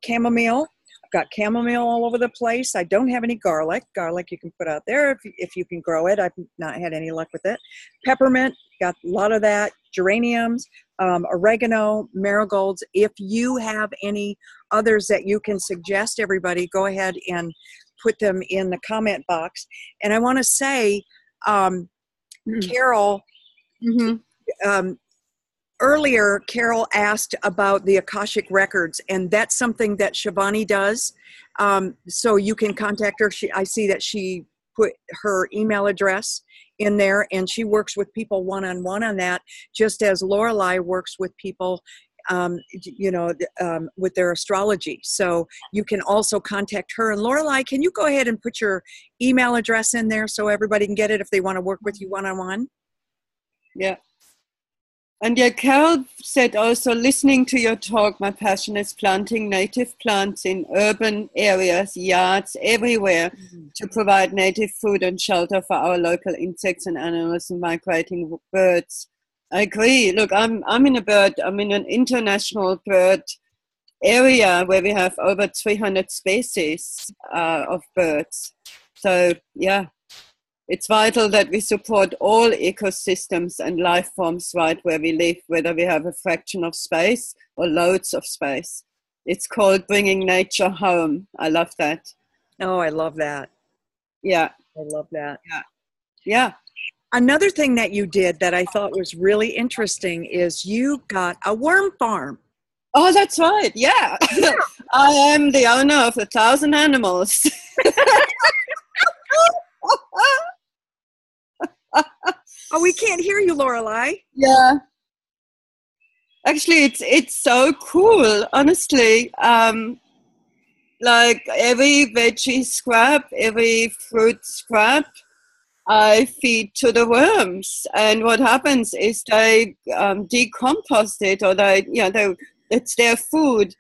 Chamomile. Got chamomile all over the place. I don't have any garlic. Garlic you can put out there if you can grow it. I've not had any luck with it. Peppermint, got a lot of that. Geraniums, oregano, marigolds. If you have any others that you can suggest, everybody, go ahead and put them in the comment box. And I want to say, Carol, earlier, Carol asked about the Akashic Records, and that's something that Shivani does. So you can contact her. I see that she put her email address in there, and she works with people one-on-one on that, just as Lorelai works with people, with their astrology. So you can also contact her. And Lorelai, can you go ahead and put your email address in there so everybody can get it if they want to work with you one-on-one? Yeah. And yeah, Carol said also, listening to your talk, my passion is planting native plants in urban areas, yards, everywhere, to provide native food and shelter for our local insects and animals and migrating birds. I agree. Look, I'm in an international bird area where we have over 300 species of birds. So yeah. It's vital that we support all ecosystems and life forms right where we live, whether we have a fraction of space or loads of space. It's called bringing nature home. I love that. Oh, I love that. Yeah. I love that. Yeah. Another thing that you did that I thought was really interesting is you got a worm farm. Oh, that's right. Yeah. I am the owner of 1,000 animals. Oh, we can't hear you, Lorelai. Yeah. Actually, it's so cool, honestly. Like every veggie scrap, every fruit scrap, I feed to the worms. And what happens is they decompost it, or it's their food.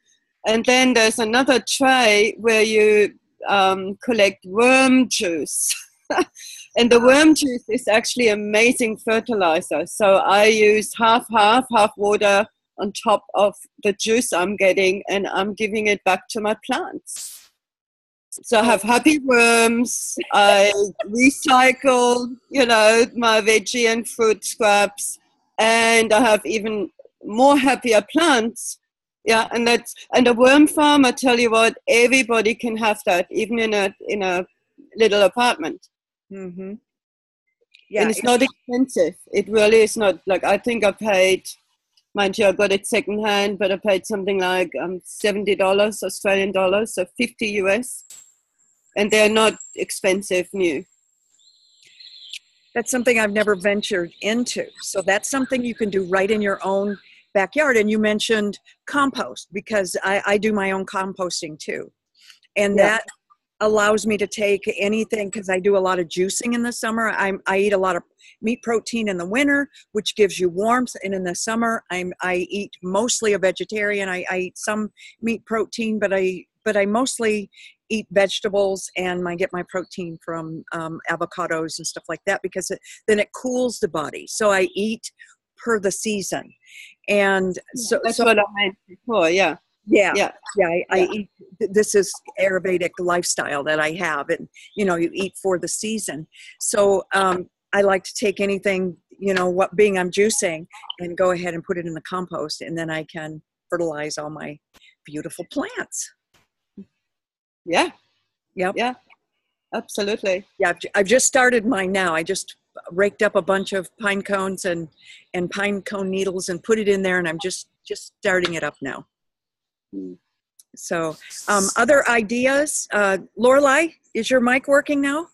And then there's another tray where you collect worm juice. And the worm juice is actually amazing fertilizer. So I use half water on top of the juice I'm getting, and I'm giving it back to my plants. So I have happy worms. I recycle, my veggie and fruit scraps, and I have even more happier plants. Yeah, and a worm farm. I tell you what, everybody can have that, even in a little apartment. Mm-hmm. Yeah, and it's not expensive. It really is not. Like, I think I paid Mind you, I got it secondhand, but I paid something like $70 Australian dollars, so 50 US. And they're not expensive new. That's something I've never ventured into. So that's something you can do right in your own backyard. And you mentioned compost, because I do my own composting too. And that allows me to take anything, because I do a lot of juicing in the summer. I eat a lot of meat protein in the winter, which gives you warmth. And in the summer, I eat mostly a vegetarian. I eat some meat protein, but I mostly eat vegetables, and I get my protein from avocados and stuff like that, because then it cools the body. So I eat per the season. And that's what I meant before, I eat. This is Ayurvedic lifestyle that I have, and you eat for the season. So I like to take anything, being I'm juicing, and go ahead and put it in the compost, and then I can fertilize all my beautiful plants. Yeah. Yep. Yeah. Absolutely. Yeah. I've just started mine now. I just raked up a bunch of pine cones and pine cone needles and put it in there, and I'm just starting it up now. So, other ideas? Lorelai, is your mic working now?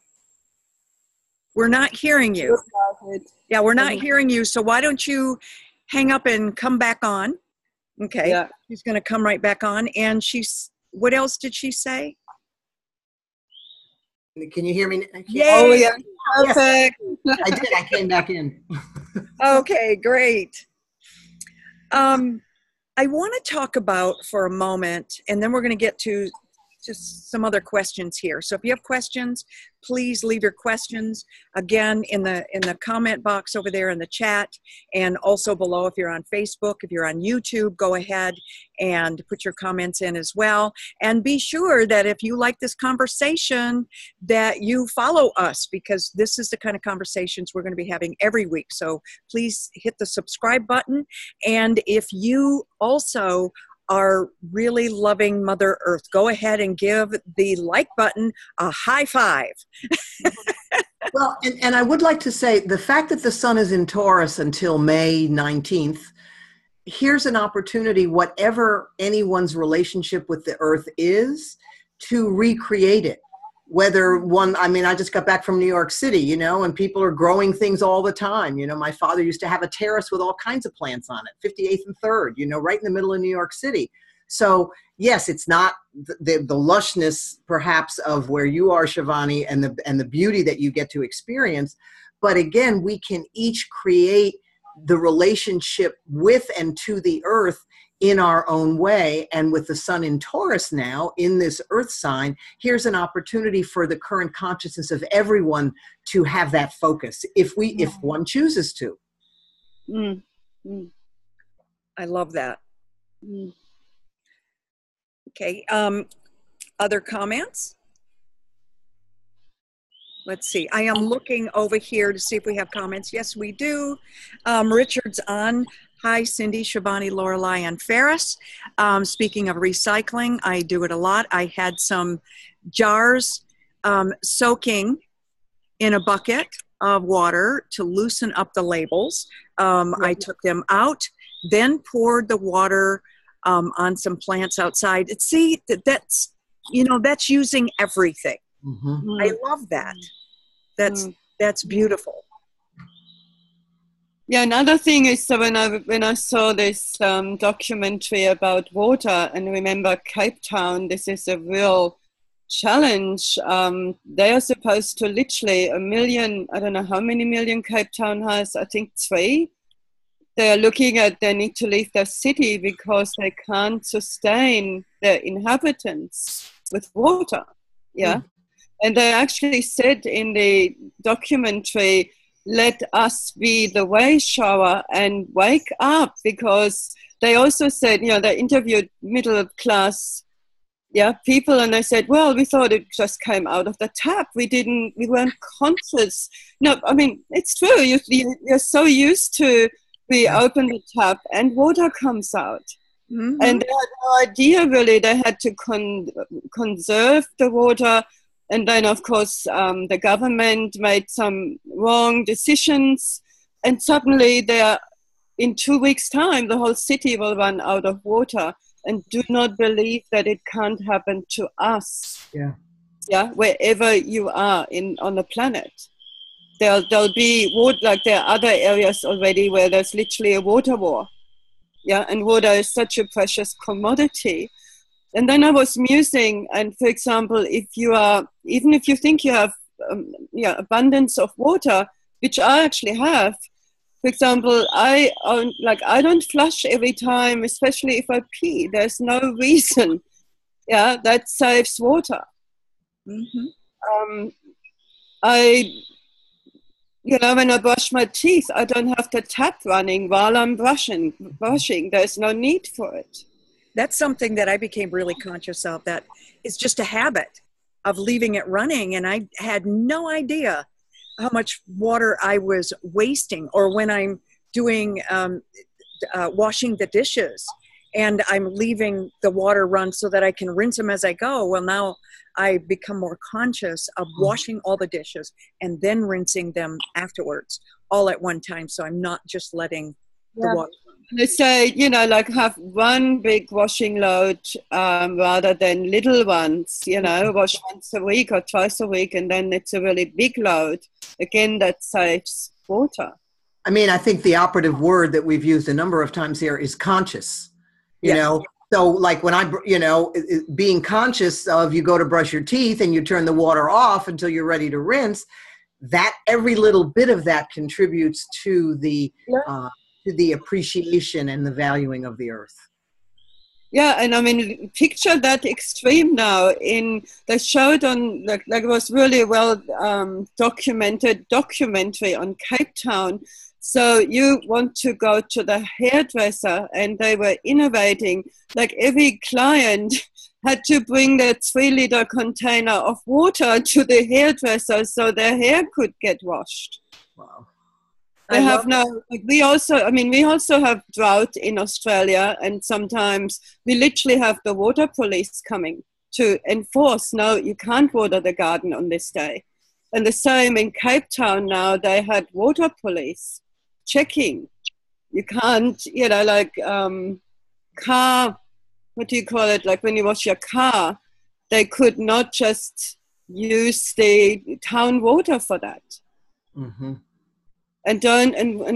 We're not hearing you. Yeah, we're not hearing you. So why don't you hang up and come back on? Okay. Yeah. She's going to come right back on. And what else did she say? Can you hear me? Yay. Oh, yeah. Perfect. Yes, I did. I came back in. Okay, great. I want to talk about for a moment, and then we're going to get to just some other questions here. So if you have questions, please leave your questions again in the comment box over there in the chat, and also below if you're on Facebook. If you're on YouTube, go ahead and put your comments in as well. And be sure that if you like this conversation, that you follow us, because this is the kind of conversations we're going to be having every week. So please hit the subscribe button. And if you also are really loving Mother Earth, go ahead and give the like button a high five. Well, and I would like to say, the fact that the sun is in Taurus until May 19th, here's an opportunity, whatever anyone's relationship with the earth is, to recreate it. Whether I just got back from New York City, and people are growing things all the time. My father used to have a terrace with all kinds of plants on it, 58th and 3rd, right in the middle of New York City. So yes, it's not the lushness perhaps of where you are, Shivani, and the beauty that you get to experience. But again, we can each create the relationship with and to the earth in our own way. And with the sun in Taurus now in this earth sign, here's an opportunity for the current consciousness of everyone to have that focus if one chooses to. I love that. Okay. Other comments? Let's see. I am looking over here to see if we have comments. Yes, we do. Richard's on. Hi, Cindy, Shivani, Lorelai, and Ferris. Speaking of recycling, I do it a lot. I had some jars soaking in a bucket of water to loosen up the labels. I took them out, then poured the water on some plants outside. See, that's using everything. Mm-hmm. I love that. That's beautiful. Yeah, another thing is, so when I saw this documentary about water, and remember Cape Town, this is a real challenge. They are supposed to literally 1 million, I don't know how many million Cape Town has, I think 3. They are looking at, they need to leave their city because they can't sustain their inhabitants with water. Yeah. And they actually said in the documentary, let us be the way shower and wake up, because they also said, they interviewed middle class people, and they said, well, we thought it just came out of the tap. We weren't conscious. No, I mean, it's true. You're so used to, we open the tap and water comes out. Mm-hmm. And they had no idea really. They had to conserve the water. And then, of course, the government made some wrong decisions, and suddenly they're in 2 weeks' time, the whole city will run out of water. And do not believe that it can't happen to us. Yeah. Yeah, wherever you are on the planet. There'll be water, like there are other areas already where there's literally a water war. Yeah, and water is such a precious commodity. And then I was musing, and for example, even if you think you have abundance of water, which I actually have, for example, I don't flush every time, especially if I pee. There's no reason. Yeah, that saves water. Mm-hmm. When I brush my teeth, I don't have the tap running while I'm brushing. There's no need for it. That's something that I became really conscious of, that it's just a habit of leaving it running. And I had no idea how much water I was wasting, or when I'm doing washing the dishes and I'm leaving the water run so that I can rinse them as I go. Well, now I become more conscious of washing all the dishes and then rinsing them afterwards, all at one time. So I'm not just letting the water run. They say, have one big washing load rather than little ones, wash once a week or twice a week, and then it's a really big load. Again, that saves water. I mean, I think the operative word that we've used a number of times here is conscious, you know. So like when being conscious of, you go to brush your teeth and you turn the water off until you're ready to rinse, that every little bit of that contributes to the appreciation and the valuing of the earth. Yeah, and I mean, picture that extreme now. They showed on, it was really well documented documentary on Cape Town. So you want to go to the hairdresser, and they were innovating. Like every client had to bring their 3-liter container of water to the hairdresser so their hair could get washed. Wow. We also have drought in Australia, and sometimes we literally have the water police coming to enforce, no, you can't water the garden on this day. And the same in Cape Town now, they had water police checking. You can't, car, what do you call it? Like when you wash your car, they could not just use the town water for that. Mm-hmm. And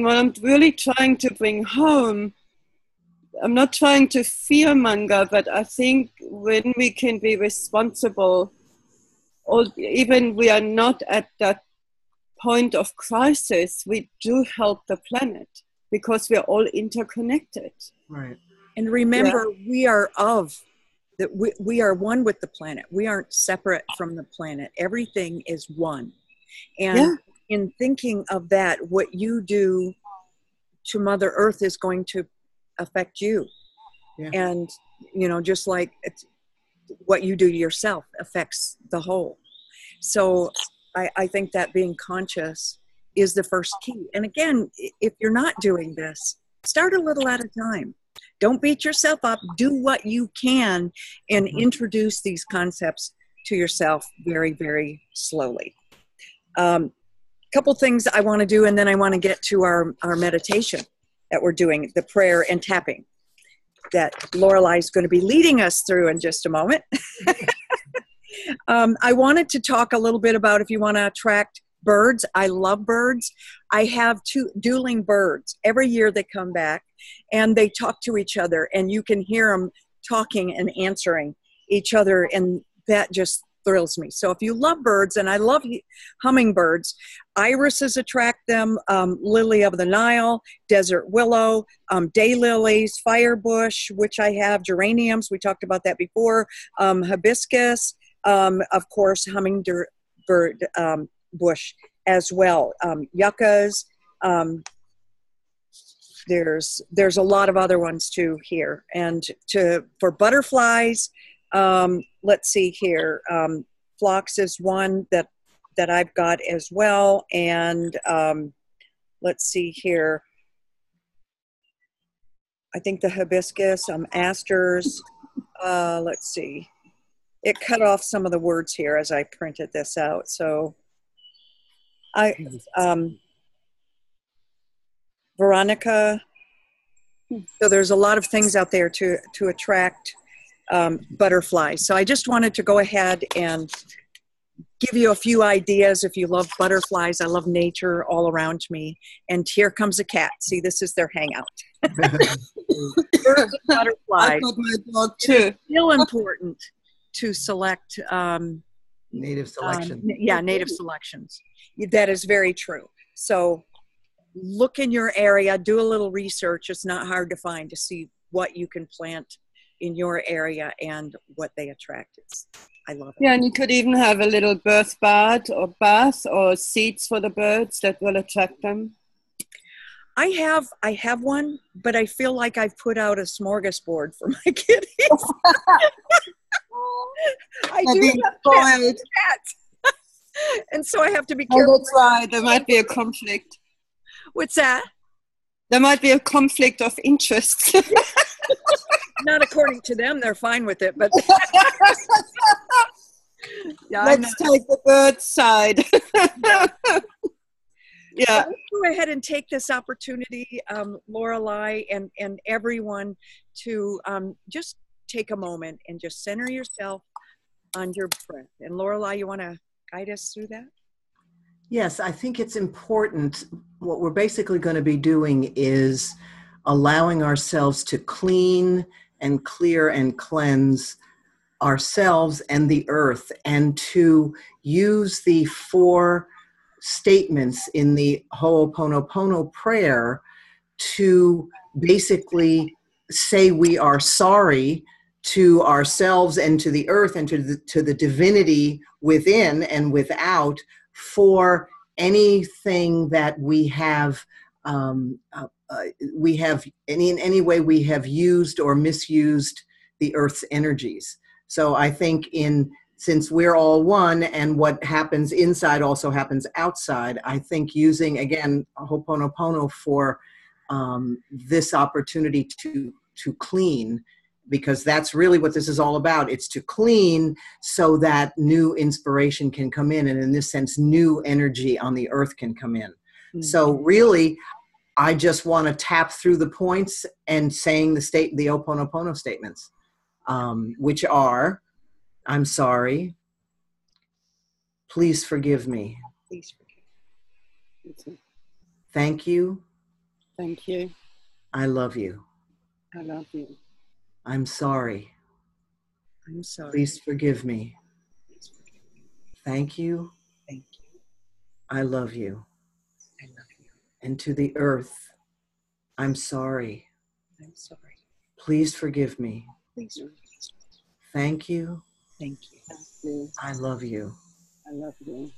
what I'm really trying to bring home, I'm not trying to fearmonger, but I think when we can be responsible, or even we are not at that point of crisis, we do help the planet because we're all interconnected. Right. And remember, we are we are one with the planet. We aren't separate from the planet. Everything is one. And in thinking of that, what you do to Mother Earth is going to affect you. Yeah. And, just like what you do to yourself affects the whole. So I think that being conscious is the first key. And again, if you're not doing this, start a little at a time. Don't beat yourself up. Do what you can and introduce these concepts to yourself very, very slowly. Couple things I want to do, and then I want to get to our meditation that we're doing, the prayer and tapping that Lorelai is going to be leading us through in just a moment. I wanted to talk a little bit about if you want to attract birds. I love birds. I have 2 dueling birds. Every year they come back and they talk to each other, and you can hear them talking and answering each other, and that just thrills me. So if you love birds, and I love hummingbirds, irises attract them, lily of the Nile, desert willow, daylilies, firebush, which I have, geraniums, we talked about that before, hibiscus, of course, hummingbird bush as well, yuccas. There's a lot of other ones too here. And for butterflies, let's see here. Phlox is one that I've got as well. And let's see here. I think the hibiscus, asters. Let's see. It cut off some of the words here as I printed this out. So Veronica, So there's a lot of things out there to attract butterflies. So I just wanted to go ahead and give you a few ideas. If you love butterflies, I love nature all around me. And here comes a cat. See, this is their hangout. Birds and butterflies. I got my dog too. It's still important to select native selection. Native selections. That is very true. So look in your area, do a little research. It's not hard to find, to see what you can plant in your area and what they attract. I love it. Yeah, and you could even have a little bath or seeds for the birds that will attract them. I have one, but I feel like I've put out a smorgasbord for my kitties. I do have cats. And so I have to be careful. Oh, that's right. There might be a conflict. What's that? There might be a conflict of interest. Not according to them. They're fine with it, but yeah, let's take the bird's side. Yeah. Let's go ahead and take this opportunity, Lorelai and everyone, to just take a moment and just center yourself on your breath. And Lorelai, you want to guide us through that? Yes, I think it's important. What we're basically going to be doing is allowing ourselves to clean and clear and cleanse ourselves and the earth, and to use the 4 statements in the Ho'oponopono prayer to basically say we are sorry to ourselves and to the earth and to the divinity within and without for anything that we have in any way we have used or misused the earth's energies. So I think since we're all one and what happens inside also happens outside, I think using, again, Ho'oponopono for this opportunity to clean, because that's really what this is all about. It's to clean so that new inspiration can come in, and in this sense, new energy on the earth can come in. Mm-hmm. So really, I just want to tap through the points and saying the Ho'oponopono statements, which are: I'm sorry. Please forgive me. Please forgive me. Thank you. Thank you. I love you. I love you. I'm sorry. I'm sorry. Please forgive me. Thank you. Thank you. I love you. I love you. And to the earth, I'm sorry. I'm sorry. Please forgive me. Please forgive me. Thank you. Thank you. Thank you. I love you. I love you.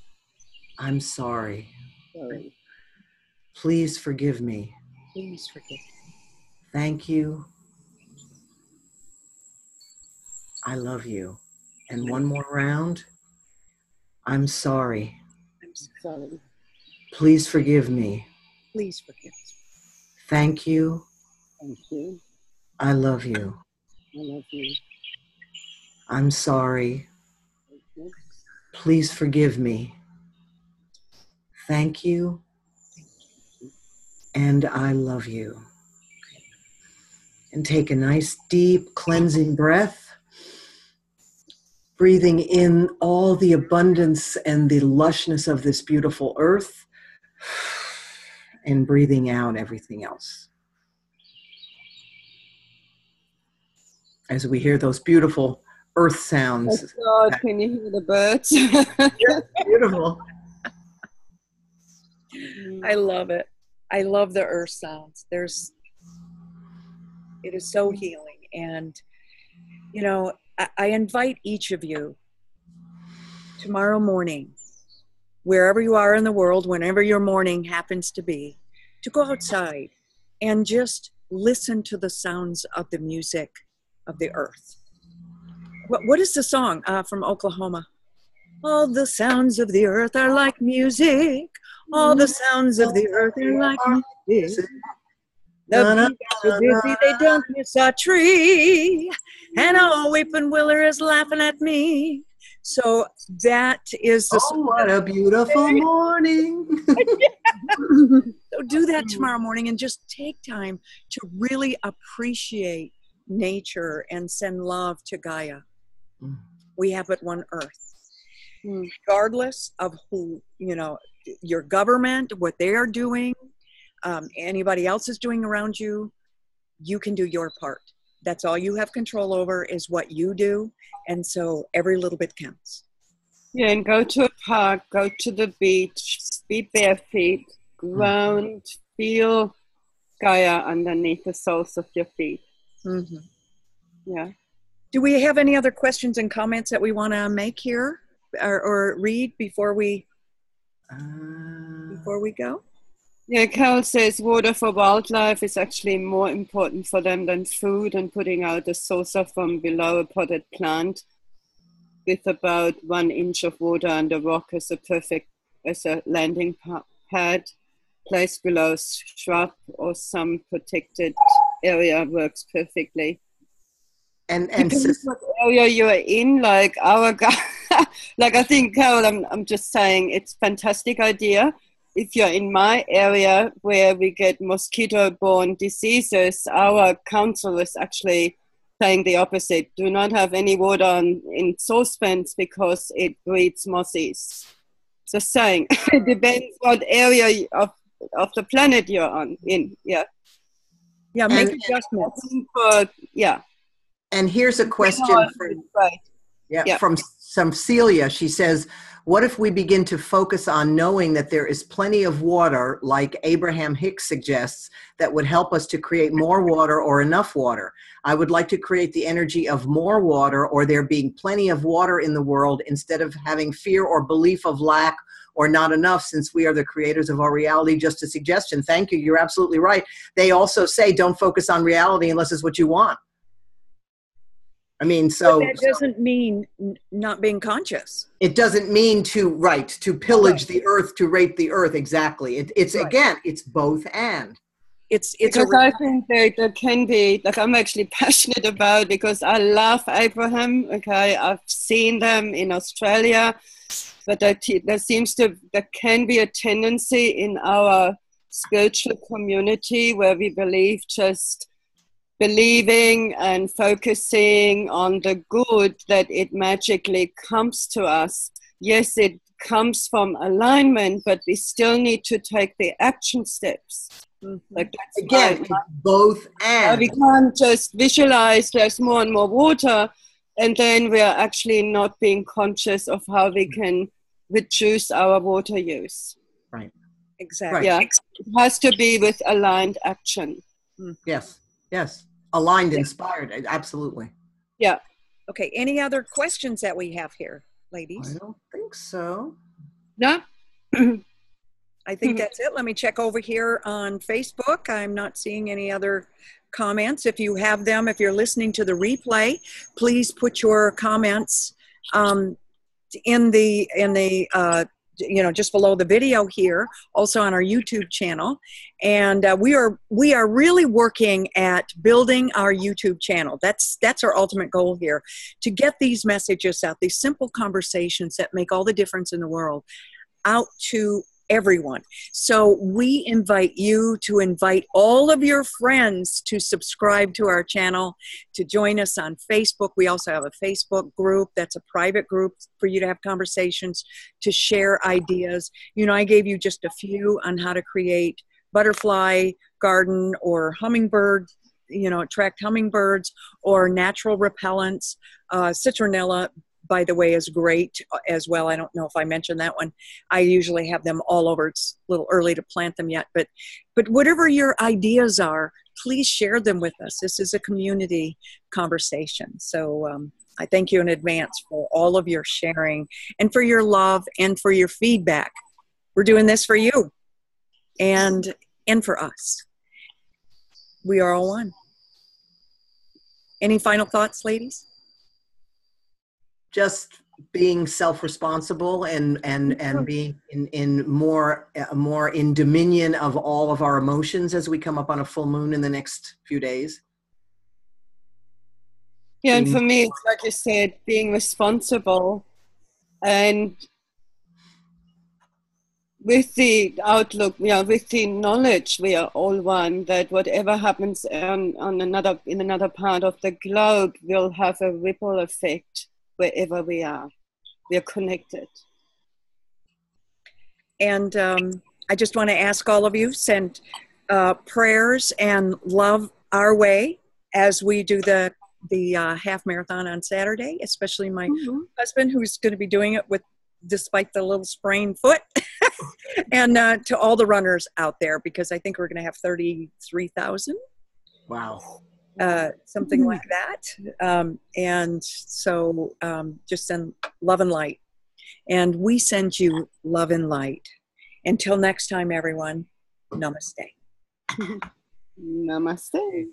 I'm sorry. Sorry. Please forgive me. Please forgive me. Thank you. I love you. And one more round. I'm sorry. I'm sorry. Please forgive me. Please forgive me. Thank you. Thank you. I love you. I love you. I'm sorry. Please forgive me. Thank you. And I love you. And take a nice deep cleansing breath. Breathing in all the abundance and the lushness of this beautiful earth. And breathing out everything else. As we hear those beautiful earth sounds. Oh God, can you hear the birds? Yeah, beautiful. I love it. I love the earth sounds. It is so healing. And, you know, I invite each of you tomorrow morning, wherever you are in the world, whenever your morning happens to be, to go outside and just listen to the sounds of the music of the earth. What is the song from Oklahoma? All the sounds of the earth are like music. All the sounds of the earth are like music. The bees are busy, they don't miss a tree. And a weeping willow is laughing at me. So that is the Oh, what a beautiful morning. So do that tomorrow morning and just take time to really appreciate nature and send love to Gaia. We have but one earth. Regardless of who, your government, what they are doing, anybody else is doing around you, you can do your part. That's all you have control over is what you do. And so every little bit counts. Yeah, and go to a park, go to the beach, be bare feet, ground, feel Gaia underneath the soles of your feet. Yeah. Do we have any other questions and comments that we want to make here or read before we go? Yeah, Carol says water for wildlife is actually more important for them than food, and putting out a saucer from below a potted plant with about 1 inch of water under rock as a landing pad placed below shrub or some protected area works perfectly. And depends what area you're in, like our guy. Like I think, Carol, I'm just saying it's a fantastic idea. If you're in my area where we get mosquito-borne diseases, our council is actually saying the opposite. Do not have any water in saucepans because it breeds mosses. Just saying, it depends what area of the planet you're in. Yeah. Yeah, make adjustments. And here's a question from Celia. She says, what if we begin to focus on knowing that there is plenty of water, like Abraham Hicks suggests, that would help us to create more water or enough water? I would like to create the energy of more water or there being plenty of water in the world instead of having fear or belief of lack or not enough, since we are the creators of our reality. Just a suggestion. Thank you. You're absolutely right. They also say don't focus on reality unless it's what you want. I mean, so but that doesn't mean not being conscious. It doesn't mean to pillage the earth, to rape the earth. Exactly. It's again, it's both and. It's because I think there can be, like, I'm actually passionate about, because I love Abraham. Okay, I've seen them in Australia, but there can be a tendency in our spiritual community where we believing and focusing on the good, that it magically comes to us. Yes, it comes from alignment, but we still need to take the action steps. Like that's again, both and. We can't just visualize there's more and more water, and then we are actually not being conscious of how we can reduce our water use. Right. Exactly. Yeah. It has to be with aligned action. Yes. Yes. Aligned, inspired. Absolutely. Yeah. Okay. Any other questions that we have here, ladies? I don't think so. No. I think that's it. Let me check over here on Facebook. I'm not seeing any other comments. If you have them, if you're listening to the replay, please put your comments in the just below the video here, also on our YouTube channel. And we are really working at building our YouTube channel. That's our ultimate goal here, to get these messages out, these simple conversations that make all the difference in the world, out to everyone. So we invite you to invite all of your friends to subscribe to our channel, to join us on Facebook. We also have a Facebook group that's a private group for you to have conversations, to share ideas. I gave you just a few on how to create butterfly garden or hummingbird, attract hummingbirds, or natural repellents. Citronella, by the way, is great as well. I don't know if I mentioned that one. I usually have them all over. It's a little early to plant them yet, but whatever your ideas are, please share them with us. This is a community conversation. So I thank you in advance for all of your sharing and for your love and for your feedback. We're doing this for you and for us. We are all one. Any final thoughts, ladies? Just being self-responsible and being in more in dominion of all of our emotions as we come up on a full moon in the next few days. Yeah, and for me, it's like you said, being responsible and with the outlook, with the knowledge, we are all one, that whatever happens in another part of the globe will have a ripple effect wherever we are. We are connected. And I just want to ask all of you, send prayers and love our way as we do the half marathon on Saturday, especially my husband, who's going to be doing it despite the little sprained foot. And to all the runners out there, because I think we're going to have 33,000. Wow. Something like that. And so just send love and light. And we send you love and light. Until next time, everyone, namaste. Namaste.